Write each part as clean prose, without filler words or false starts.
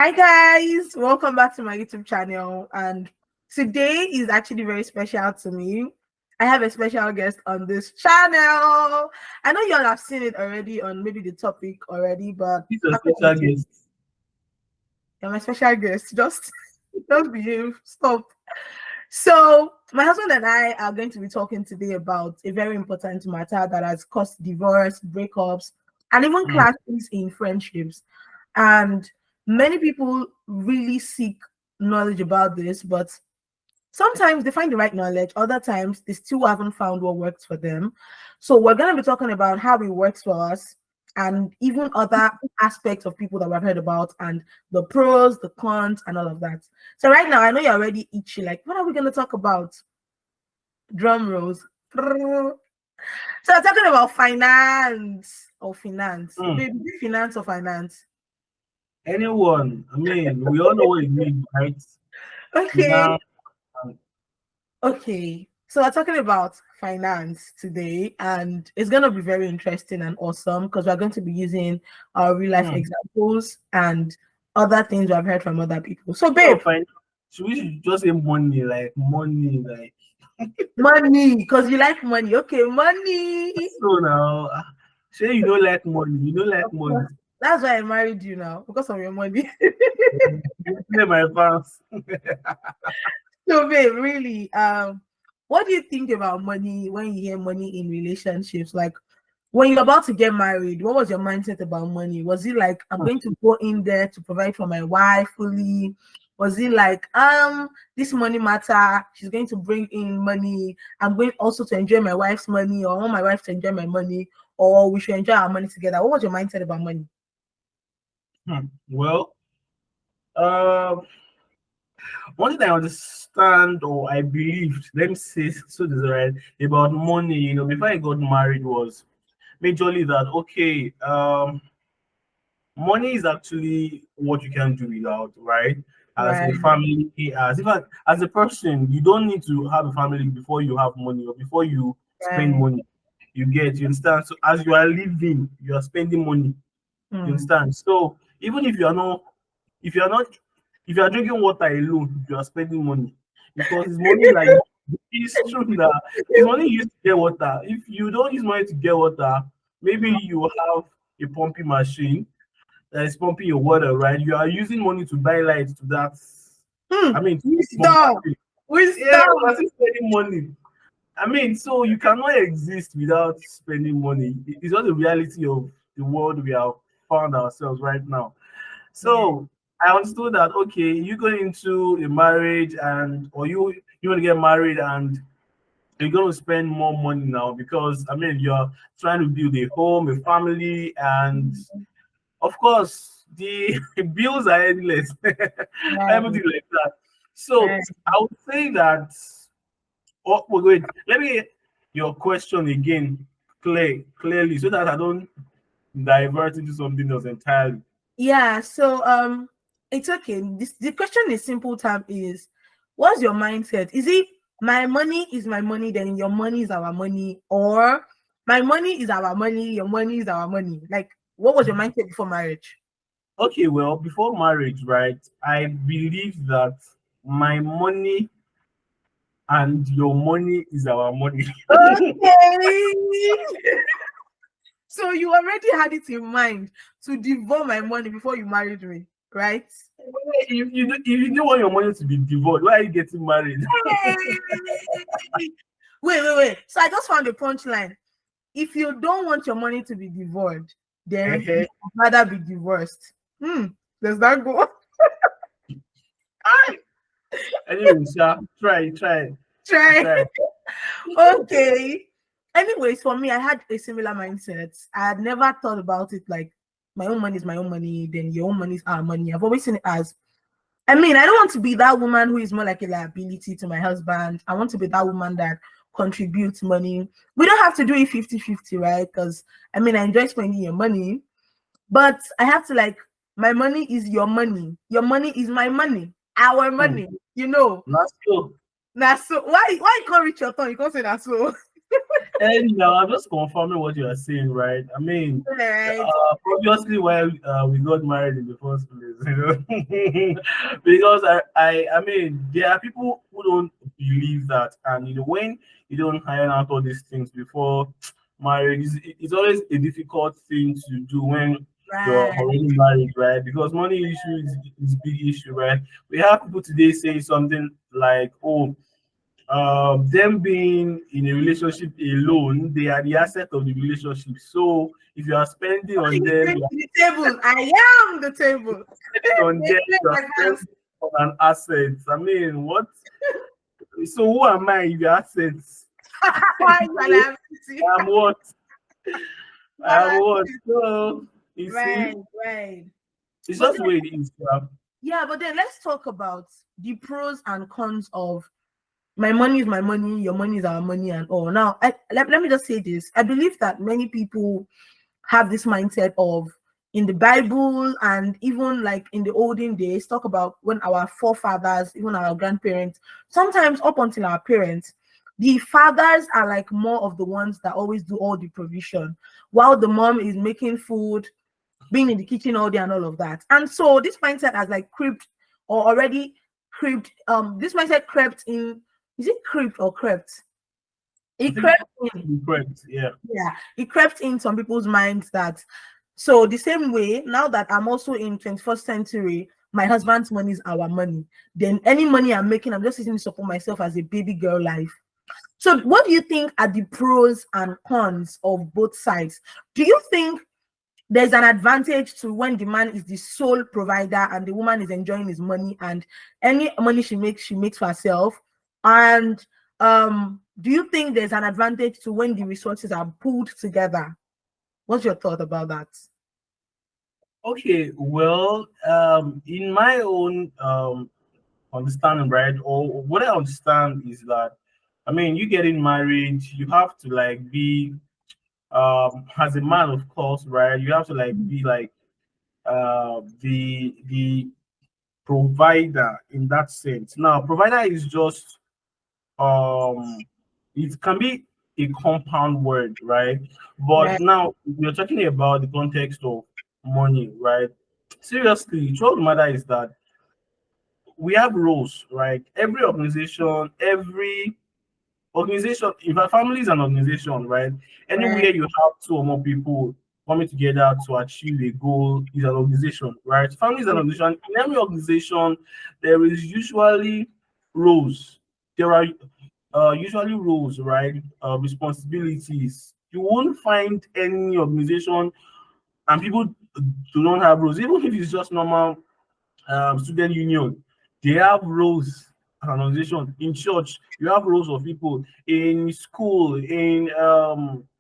Hi guys, welcome back to my YouTube channel. And today is actually very special to me. I have a special guest on this channel. I know you all have seen it already on maybe the topic already, but He's a special guest. you're my special guest. Just don't behave. Stop. So my husband and I are going to be talking today about a very important matter that has caused divorce, breakups, and even clashes in friendships. And many people really seek knowledge about this, but sometimes they find the right knowledge, other times they still haven't found what works for them. So we're going to be talking about how it works for us and even other aspects of people that we've heard about and the pros, the cons, and all of that. So right now, I know you're already itchy. Like, what are we going to talk about? Drum rolls. So we're talking about finance or finance. Maybe finance or finance. Anyone. I mean, we all know what it means, right? Okay. Okay. So we're talking about finance today, and it's going to be very interesting and awesome because we're going to be using our real life examples and other things we've heard from other people. So, babe, should we just say money, like money, like money, because you like money. Okay, money. So now, say you don't like money, you don't like money. That's why I married you now, because of your money. My pants. So, babe, really, what do you think about money when you hear money in relationships? Like, when you're about to get married, what was your mindset about money? Was it like, I'm going to go in there to provide for my wife fully? Was it like, this money matter, she's going to bring in money, I'm going also to enjoy my wife's money, or I want my wife to enjoy my money, or we should enjoy our money together? What was your mindset about money? Well, one thing I understand or I believed, let me say so this right, about money, before I got married was majorly that okay, money is actually what you can do without, right? As a Right. family, as a person, you don't need to have a family before you have money or before you spend Right. money. You understand? So as you are living, you are spending money. You understand? So even if you are not, if you are not, if you are drinking water alone, you are spending money because it's money like it's true that it's money you use to get water. If you don't use money to get water, maybe you have a pumping machine that is pumping your water, right? You are using money to buy lights to that. I mean, Wisdom. yeah, Wisdom. but still spending money. I mean, so you cannot exist without spending money. It's not the reality of the world we have found ourselves right now. So I understood that okay, you go into a marriage and or you want to get married and you're going to spend more money now because I mean you're trying to build a home, a family, and of course, the bills are endless, Right. everything like that. So Right. I would say that. Oh, wait. Let me get your question again, clearly, so that I don't divert into something else entirely. Yeah, so it's okay. The question in simple term is, what's your mindset? Is it my money is my money, then your money is our money, or my money is our money, your money is our money? Like, what was your mindset before marriage? Okay, well, before marriage, right? I believe that my money and your money is our money. Okay. So you already had it in mind to devote my money before you married me, right? If you don't want your money to be divorced, why are you getting married? Wait. So I just found a punchline. If you don't want your money to be devoured, then you would rather be divorced. Does that go? Anyway, try. Try. Okay. Anyways, for me, I had a similar mindset. I had never thought about it like my own money is my own money, then your own money is our money. I've always seen it as, I mean, I don't want to be that woman who is more like a liability to my husband. I want to be that woman that contributes money. We don't have to do it 50-50, right? Because I mean, I enjoy spending your money, but I have to like, my money is your money. Your money is my money. Our money, you know. That's cool. Now, so why you can't reach your tongue? You can't say that so. And now I'm just confirming what you are saying, right? I mean, Right. obviously why we got married in the first place, you know, because I mean, there are people who don't believe that, and you know, when you don't iron out all these things before marriage, it's always a difficult thing to do when you're Right. already married, right? Because money issue is big issue, right? We have people today saying something like, "Oh, them being in a relationship alone, they are the asset of the relationship. So if you are spending on You them, came you are to the table. I am the table. spending on They them, play you are advance. spending on an asset. I mean, what? So who am I if you're assets? Why you an liability? I'm what? You are I'm what? liability. So you Right, see, right. it's But just the then, way it is. yeah, but then let's talk about the pros and cons of my money is my money, your money is our money, and all. Now, let me just say this. I believe that many people have this mindset of in the Bible and even like in the olden days, talk about when our forefathers, even our grandparents, sometimes up until our parents, the fathers are like more of the ones that always do all the provision, while the mom is making food, being in the kitchen all day and all of that. And so this mindset has like crept or already crept, this mindset crept in, is it crept or crept? I It think crept in, you're correct. Yeah. yeah, it crept in some people's minds that so the same way now that I'm also in 21st century, my husband's money is our money. Then any money I'm making, I'm just using to support myself as a baby girl life. So what do you think are the pros and cons of both sides? Do you think there's an advantage to when the man is the sole provider and the woman is enjoying his money and any money she makes for herself? And do you think there's an advantage to when the resources are pulled together? What's your thought about that? Okay. Well, in my own understanding, right? Or what I understand is that, I mean, you getting married, you have to like be as a man, of course, right? You have to like be like the provider in that sense. Now, provider is just it can be a compound word, right? But Right, now we're talking about the context of money, right? Seriously, the truth of the matter is that we have roles, right? Every organization, if a family is an organization, right? right, Anywhere you have two or more people coming together to achieve a goal is an organization, right? Family is an organization. In every organization, there is usually roles. There are usually roles, right? Responsibilities. You won't find any organization and people do not have roles, even if it's just normal student union. They have roles as an organization. In church, you have roles of people. In school, in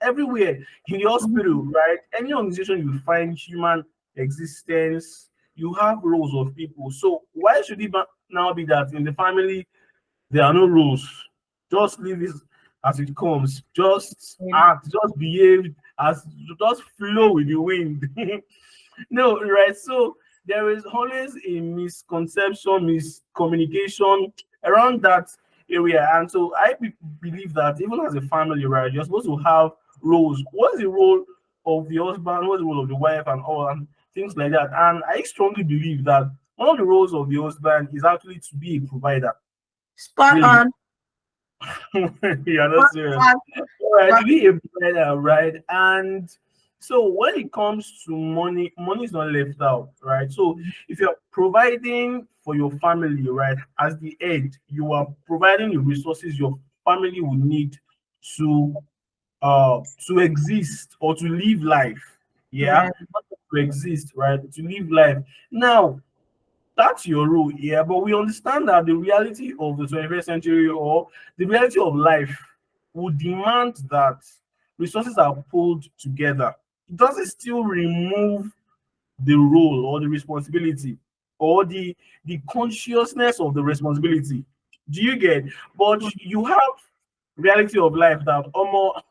everywhere, in the hospital, right? Any organization you find human existence, you have roles of people. So why should it now be that in the family there are no rules? Just leave it as it comes. Just act, just behave, as just flow with the wind. No, right? So there is always a misconception, miscommunication around that area. And so believe that even as a family, right, you're supposed to have roles. What's the role of the husband? What's the role of the wife and all and things like that? And I strongly believe that one of the roles of the husband is actually to be a provider. spot Really. on, Yeah, spot that's serious. on, All right, spot to be a provider, right? And so when it comes to money, money is not left out, right? So if you're providing for your family, right, as the head, you are providing the resources your family will need to to exist or to live life. Yeah, right, not to exist, right? To live life. Now, that's your role, yeah, but we understand that the reality of the 21st century or the reality of life would demand that resources are pulled together. It doesn't still remove the role or the responsibility or the consciousness of the responsibility. Do you get? But you have reality of life that almost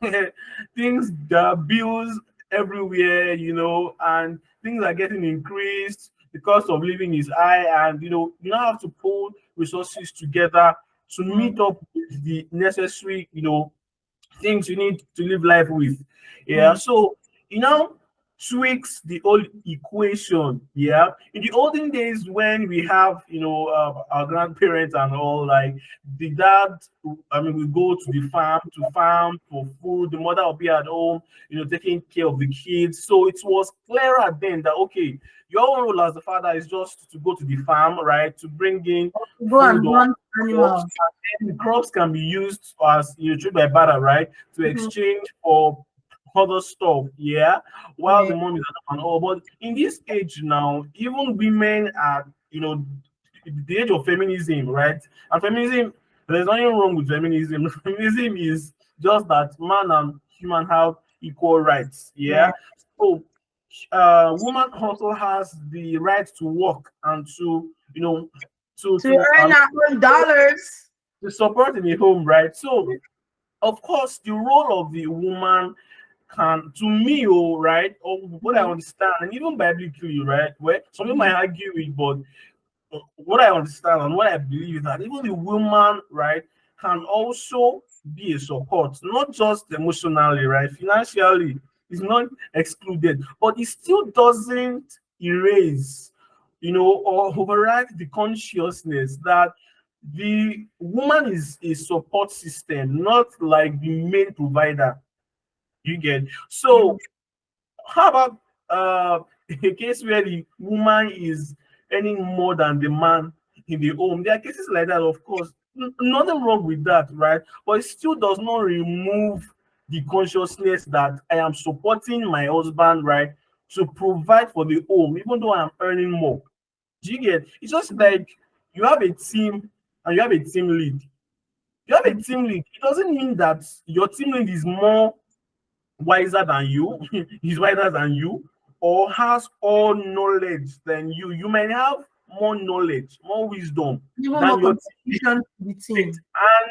things, there are bills everywhere, you know, and things are getting increased. The cost of living is high, and you now have to pull resources together to meet up with the necessary, things you need to live life with. Yeah. Mm. So you know tweaks the old equation. Yeah. In the olden days when we have our grandparents and all, like the dad, I mean, we go to the farm to farm for food. The mother will be at home, taking care of the kids. So it was clearer then that okay, your own role as the father is just to go to the farm, right, to bring in Go food and or hunt crops, animals. and then the crops can be used as trade by barter, right, to Mhm. exchange for other stuff. Yeah, while Yeah. the mom is at home and all. But in this age now, even women are, the age of feminism, right? And feminism, there's nothing wrong with feminism. Feminism is just that man and human have equal rights. Yeah. Yeah. So woman also has the right to work and to to To to earn um our own dollars. to support in the home, right? So of course the role of the woman can, to me, right, or what I Mhm. understand, and even biblically, right, where some people might argue it, but what I understand and what I believe is that even the woman, right, can also be a support, not just emotionally, right, financially, is not excluded, but it still doesn't erase, or override the consciousness that the woman is a support system, not like the main provider. You get Mhm. so how about a case where the woman is earning more than the man in the home? There are cases like that, of course. Nothing wrong with that, right? But it still does not remove the consciousness that I am supporting my husband, right, to provide for the home, even though I am earning more. Do you get? It's just like you have a team and you have a team lead. You have a Mhm. team lead. It doesn't mean that your team lead is more wiser than you, he's wiser than you, or has all knowledge than you. You might have more knowledge, more wisdom Even than more your contribution to the teammate, team.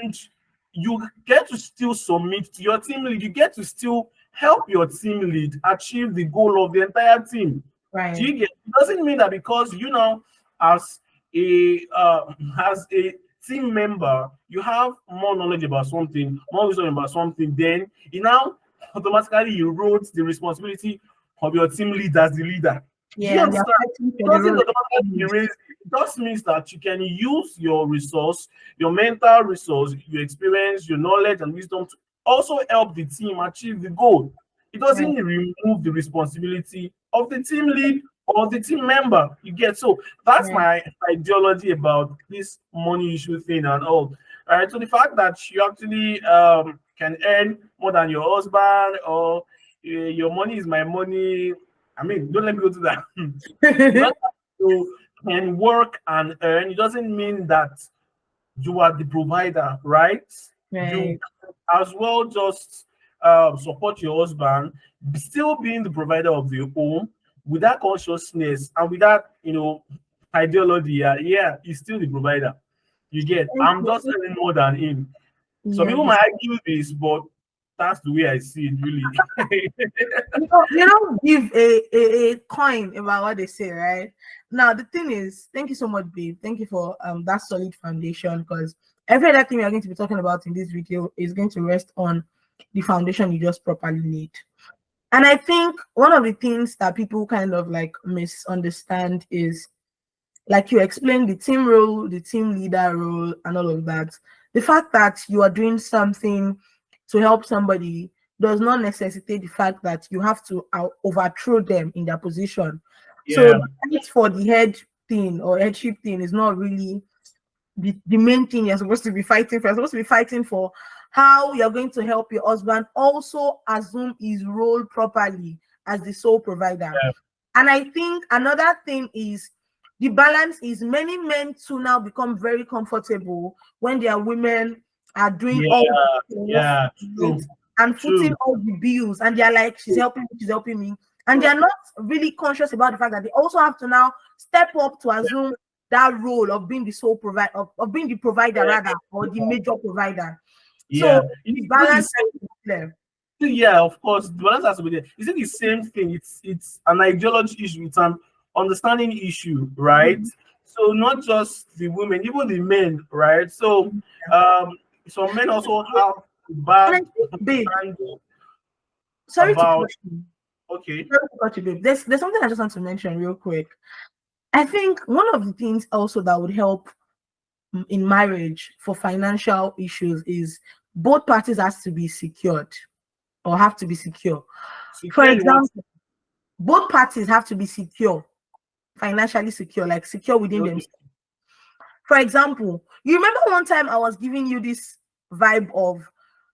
and you get to still submit to your team lead. You get to still help your team lead achieve the goal of the entire team. Do Right. you get? It doesn't mean that because as a team member, you have more knowledge about something, more wisdom about something, then you now automatically erodes the responsibility of your team lead as the leader. Do you Yeah, and they're understand? fighting It for the doesn't role of automatically lead. erase. It just means that you can use your resource, your mental resource, your experience, your knowledge and wisdom to also help the team achieve the goal. It Right. doesn't remove the responsibility of the team lead or the team member. You get? So that's Right. my ideology about this money issue thing and all. All right. So the fact that you actually can earn more than your husband, or your money is my money. I mean, don't let me go to that. The fact that you can work and earn, it doesn't mean that you are the provider, right? You Right. can as well just support your husband, still being the provider of the home, with that consciousness and with that, ideology. Yeah, yeah, he's still the provider. You get? Thank I'm just you. earning more than him. Some Yeah, people might argue this, but that's the way I see it, really. you don't give a coin about what they say, right? Now the thing is, thank you so much, babe. Thank you for that solid foundation, because every other thing we are going to be talking about in this video is going to rest on the foundation you just properly laid. And I think one of the things that people kind of like misunderstand is, like you explained, the team role, the team leader role, and all of that. The fact that you are doing something to help somebody does not necessitate the fact that you have to overthrow them in their position. So Yeah, the fight for the head thing or headship thing is not really the main thing you're supposed to be fighting for. You're supposed to be fighting for how you're going to help your husband also assume his role properly as the sole provider. yeah, And I think another thing is the balance is many men too now become very comfortable when their women are doing yeah, all the work yeah. right, True, and footing true. all the bills, and they're like, she's helping me. And they're not really conscious about the fact that they also have to now step up to assume that role of being the sole provider, of being the provider rather, or the major provider. So Yeah, the it's still the balance has same. to be clear. Yeah, of course, the balance has to be there. It's still the same thing. It's an ideology issue. It's an understanding issue, right? Mhm. So not just the women, even the men, right? So um, some men also have And I bad think, babe, understanding sorry to about cut you. okay. Sorry to cut you, babe. There's something I just want to mention real quick. I think one of the things also that would help in marriage for financial issues is both parties has to be secured or have to be secure. For Secure in what? example, both parties have to be secure, financially secure, like secure within Okay. themselves. For example, you remember one time I was giving you this vibe of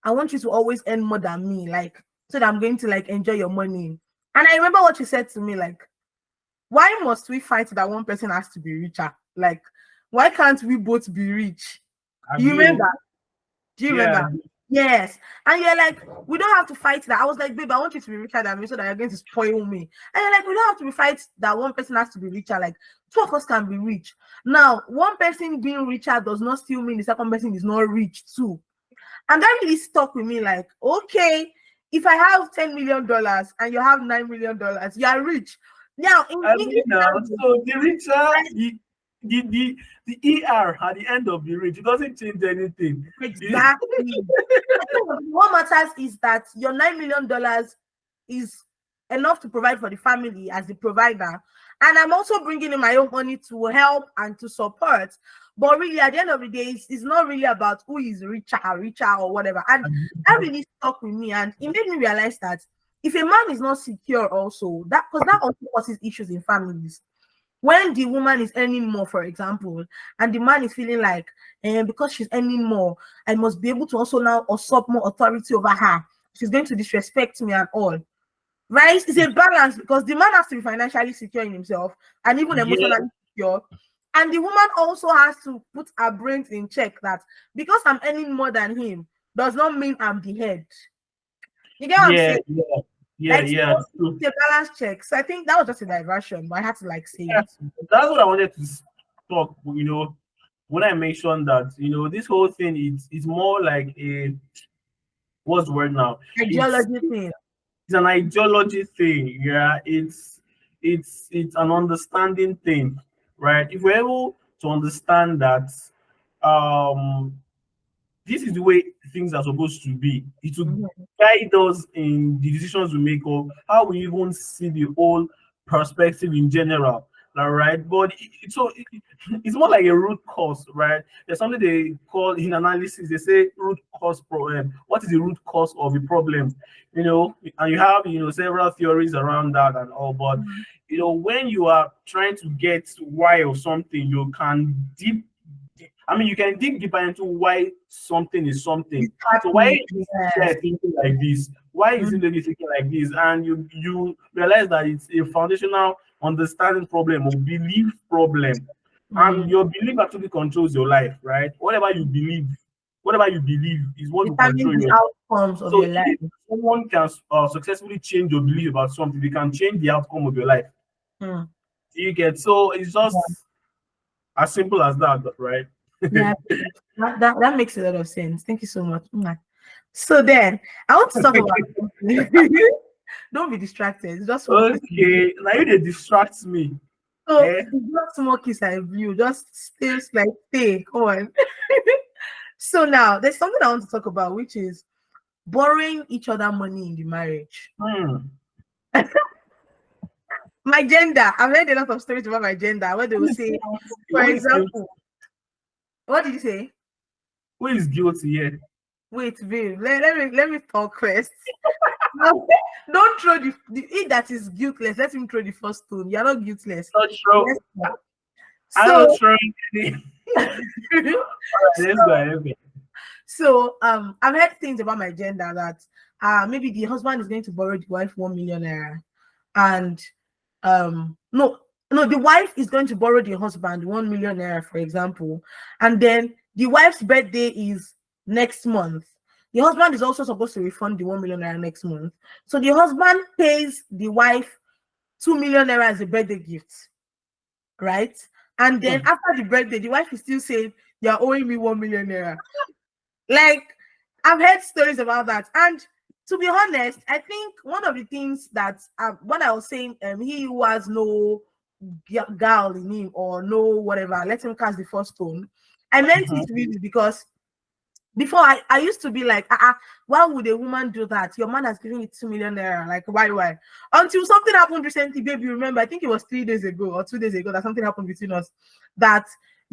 I want you to always earn more than me, like so that I'm going to like enjoy your money. And I remember what you said to me, like, why must we fight that one person has to be richer? Like, why can't we both be rich? Have You remember? you? Do you Yeah. remember? Yes. And you're like, we don't have to fight that. I was like, babe, I want you to be richer than me so that you're going to spoil me. And you're like, we don't have to be fight that one person has to be richer. Like, two of us can be rich. Now, one person being richer does not still mean the second person is not rich too. And that really stuck with me. Like, okay, if I have $10 million and you have $9 million, you are rich. Now, in I mean English now, language, so the richer the ER at the end of the rich, it doesn't change anything. exactly. What matters is that your $9 million is enough to provide for the family as the provider. And I'm also bringing in my own money to help and to support. But really, at the end of the day, it's not really about who is richer or whatever. And that really stuck with me. And it made me realize that if a man is not secure, also, that because that also causes issues in families when the woman is earning more, for example, and the man is feeling like, because she's earning more, I must be able to also now usurp more authority over her. She's going to disrespect me and all. Right? It's a balance because the man has to be financially secure in himself and even Yeah, emotionally secure. And the woman also has to put her brains in check that because I'm earning more than him does not mean I'm the head. You get what I'm yeah, saying? yeah, yeah, Like, yeah. So, it's a balance check. So I think that was just a diversion, but I had to like say yeah, it. that's what I wanted to talk. When I mentioned that, this whole thing is more like a what's the word now? It's Ideology thing. it's an ideology thing. Yeah, it's an understanding thing, right? If we're able to understand that, um this is the way things are supposed to be. It will Mhm. guide us in the decisions we make or how we even see the whole perspective in general. All right, but it's more like a root cause, right? There's something they call in analysis. They say root cause problem. What is the root cause of the problem? And you have several theories around that and all. But when you are trying to get why of something, you can I mean, you can dig deeper into why something is something. It's So why happening. is this guy Yes. thinking like this? Why is this Mm, lady thinking like this? And you realize that it's a foundational understanding problem or belief problem. And mm. your belief actually controls your life, right? Whatever you believe is what will Determine control the your life. outcomes of So your life. if someone can successfully change your belief about something, they can change the outcome of your life. Mm. You get so it's Yeah. just as simple as that, right? Yeah, that makes a lot of sense. Thank you so much. So then I want to talk about something. Don't be distracted. It's just small kiss. Okay, now you they distract me. So Eh? it's just small kiss I view. Just stay like stay. Come on. So now there's something I want to talk about, which is borrowing each other money in the marriage. Hmm. My gender. I've heard a lot of stories about my gender where they will say, for Who is guilty? example, what did you say? Who is guilty here? Wait, babe. Let me talk first. Now, don't throw the he that is guiltless. Let him throw the first stone. You're not guiltless. Not Yes, sure. you are. I'm not So, sure. Let's go so, ahead. I've heard things about my gender that maybe the husband is going to borrow the wife 1 million naira, and no, the wife is going to borrow the husband 1 million naira, for example, and then the wife's birthday is next month. The husband is also supposed to refund the 1 million naira next month. So the husband pays the wife 2 million naira as a birthday gift, right? And then Hmm. after the birthday, the wife is still saying, "You're owing me 1 million naira." Like, I've heard stories about that. And to be honest, I think one of the things that what I was saying, he who has no girl in him or no whatever, let him cast the first stone. I meant it Mhm. really because Before I used to be like, why would a woman do that? Your man has given you 2 million naira. Like, why? Until something happened recently, baby. Remember, I think it was 3 days ago or 2 days ago that something happened between us. That